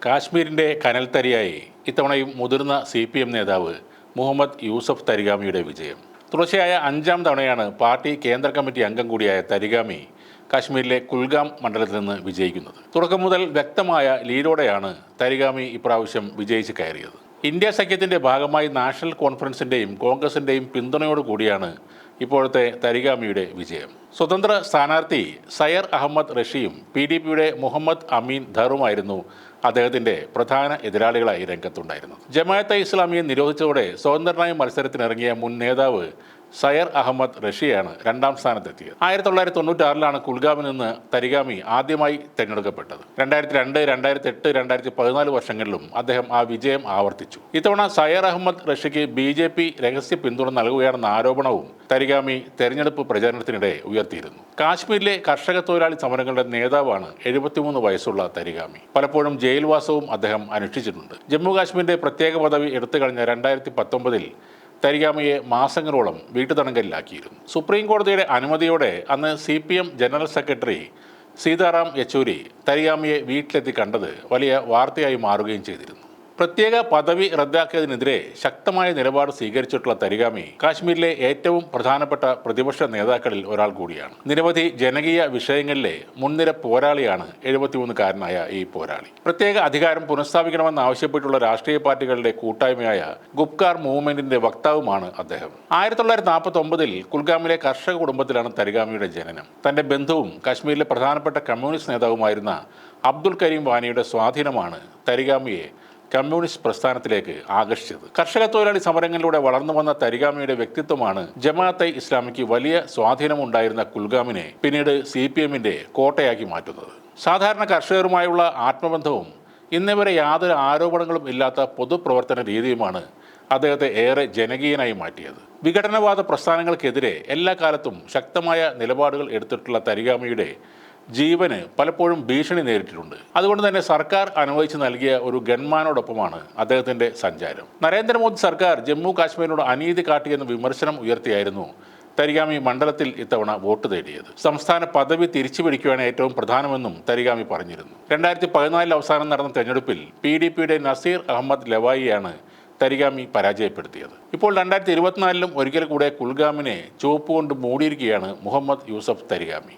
കാശ്മീരിൻ്റെ കനൽത്തരിയായി ഇത്തവണയും മുതിർന്ന CPM നേതാവ് മുഹമ്മദ് യൂസഫ് തരിഗാമിയുടെ വിജയം. തുടർച്ചയായ 5-ാം തവണയാണ് പാർട്ടി കേന്ദ്ര കമ്മിറ്റി അംഗം കൂടിയായ തരിഗാമി കാശ്മീരിലെ കുൽഗാം മണ്ഡലത്തിൽ നിന്ന് വിജയിക്കുന്നത്. തുടക്കം മുതൽ വ്യക്തമായ ലീഡോടെയാണ് തരിഗാമി ഇപ്രാവശ്യം വിജയിച്ച് കയറിയത്. ഇന്ത്യ സഖ്യത്തിൻ്റെ ഭാഗമായി നാഷണൽ കോൺഫറൻസിൻ്റെയും കോൺഗ്രസിൻ്റെയും പിന്തുണയോടുകൂടിയാണ് ഇപ്പോഴത്തെ തരിഗാമിയുടെ വിജയം. സ്വതന്ത്ര സ്ഥാനാർത്ഥി സയർ അഹമ്മദ് റഷിയും PDPയുടെ മുഹമ്മദ് അമീൻ ധറുമായിരുന്നു അദ്ദേഹത്തിൻ്റെ പ്രധാന എതിരാളികളായി രംഗത്തുണ്ടായിരുന്നത്. ജമാഅത്തെ ഇസ്ലാമിയെ നിരോധിച്ചതോടെ സ്വതന്ത്രനായ മത്സരത്തിനിറങ്ങിയ മുൻ നേതാവ് സയർ അഹമ്മദ് റഷിയാണ് 2-ാം സ്ഥാനത്തെത്തിയത്. 1996-ലാണ് കുൽഗാമിൽ നിന്ന് തരിഗാമി ആദ്യമായി തിരഞ്ഞെടുക്കപ്പെട്ടത്. 2002, 2008, 2014 വർഷങ്ങളിലും അദ്ദേഹം ആ വിജയം ആവർത്തിച്ചു. ഇത്തവണ സയർ അഹമ്മദ് റഷിക്ക് BJP രഹസ്യ പിന്തുണ നൽകുകയാണെന്ന ആരോപണവും തരിഗാമി തെരഞ്ഞെടുപ്പ് പ്രചാരണത്തിനിടെ ഉയർത്തിയിരുന്നു. കാശ്മീരിലെ കർഷക തൊഴിലാളി സമരങ്ങളുടെ നേതാവാണ് 73 വയസ്സുള്ള തരിഗാമി. പലപ്പോഴും ജയിൽവാസവും അദ്ദേഹം അനുഷ്ഠിച്ചിട്ടുണ്ട്. ജമ്മു കാശ്മീരിന്റെ പ്രത്യേക പദവി എടുത്തുകളഞ്ഞ 2019-ൽ തരിഗാമിയെ മാസങ്ങളോളം വീട്ടുതടങ്കലിലാക്കിയിരുന്നു. സുപ്രീം കോടതിയുടെ അനുമതിയോടെ അന്ന് CPM general secretary Sitaram Yechury തരിഗാമിയെ വീട്ടിലെത്തി കണ്ടത് വലിയ വാർത്തയായി മാറുകയും ചെയ്തിരുന്നു. പ്രത്യേക പദവി റദ്ദാക്കിയതിനെതിരെ ശക്തമായ നിലപാട് സ്വീകരിച്ചിട്ടുള്ള തരിഗാമി കാശ്മീരിലെ ഏറ്റവും പ്രധാനപ്പെട്ട പ്രതിപക്ഷ നേതാക്കളിൽ ഒരാൾ കൂടിയാണ്. നിരവധി ജനകീയ വിഷയങ്ങളിലെ മുൻനിര പോരാളിയാണ് 73-കാരനായ ഈ പോരാളി. പ്രത്യേക അധികാരം പുനഃസ്ഥാപിക്കണമെന്നാവശ്യപ്പെട്ടുള്ള രാഷ്ട്രീയ പാർട്ടികളുടെ കൂട്ടായ്മയായ ഗുപ്കാർ മൂവ്മെന്റിന്റെ വക്താവുമാണ് അദ്ദേഹം. 1949-ൽ കുൽഗാമിലെ കർഷക കുടുംബത്തിലാണ് തരിഗാമിയുടെ ജനനം. തന്റെ ബന്ധുവും കാശ്മീരിലെ പ്രധാനപ്പെട്ട കമ്മ്യൂണിസ്റ്റ് നേതാവുമായിരുന്ന അബ്ദുൽ കരീം വാനിയുടെ സ്വാധീനമാണ് തരിഗാമിയെ കമ്മ്യൂണിസ്റ്റ് പ്രസ്ഥാനത്തിലേക്ക് ആകർഷിച്ചത്. കർഷക തൊഴിലാളി സമരങ്ങളിലൂടെ വളർന്നു വന്ന തരിഗാമിയുടെ വ്യക്തിത്വമാണ് ജമാഅത്തെ ഇസ്ലാമിക്ക് വലിയ സ്വാധീനമുണ്ടായിരുന്ന കുൽഗാമിനെ പിന്നീട് CPMന്റെ കോട്ടയാക്കി മാറ്റുന്നത്. സാധാരണ കർഷകരുമായുള്ള ആത്മബന്ധവും ഇന്നേവരെ യാതൊരു ആരോപണങ്ങളും ഇല്ലാത്ത പൊതുപ്രവർത്തന രീതിയുമാണ് അദ്ദേഹത്തെ ഏറെ ജനകീയനായി മാറ്റിയത്. വിഘടനവാദ പ്രസ്ഥാനങ്ങൾക്കെതിരെ എല്ലാ കാലത്തും ശക്തമായ നിലപാടുകൾ എടുത്തിട്ടുള്ള തരിഗാമിയുടെ ജീവന് പലപ്പോഴും ഭീഷണി നേരിട്ടിട്ടുണ്ട്. അതുകൊണ്ട് തന്നെ സർക്കാർ അനുവദിച്ച് നൽകിയ ഒരു ഗൺമാനോടൊപ്പമാണ് അദ്ദേഹത്തിൻ്റെ സഞ്ചാരം. നരേന്ദ്രമോദി സർക്കാർ ജമ്മു കാശ്മീരിനോട് അനീതി കാട്ടിയെന്ന വിമർശനം ഉയർത്തിയായിരുന്നു തരിഗാമി മണ്ഡലത്തിൽ ഇത്തവണ വോട്ട് തേടിയത്. സംസ്ഥാന പദവി തിരിച്ചുപിടിക്കുകയാണ് ഏറ്റവും പ്രധാനമെന്നും തരിഗാമി പറഞ്ഞിരുന്നു. 2014 അവസാനം നടന്ന തെരഞ്ഞെടുപ്പിൽ PDPയുടെ നസീർ അഹമ്മദ് ലവായിയാണ് തരിഗാമി പരാജയപ്പെടുത്തിയത്. ഇപ്പോൾ 2024-ലും ഒരിക്കൽ കൂടെ കുൽഗാമിനെ ചുവപ്പുകൊണ്ട് മൂടിയിരിക്കുകയാണ് മുഹമ്മദ് യൂസഫ് തരിഗാമി.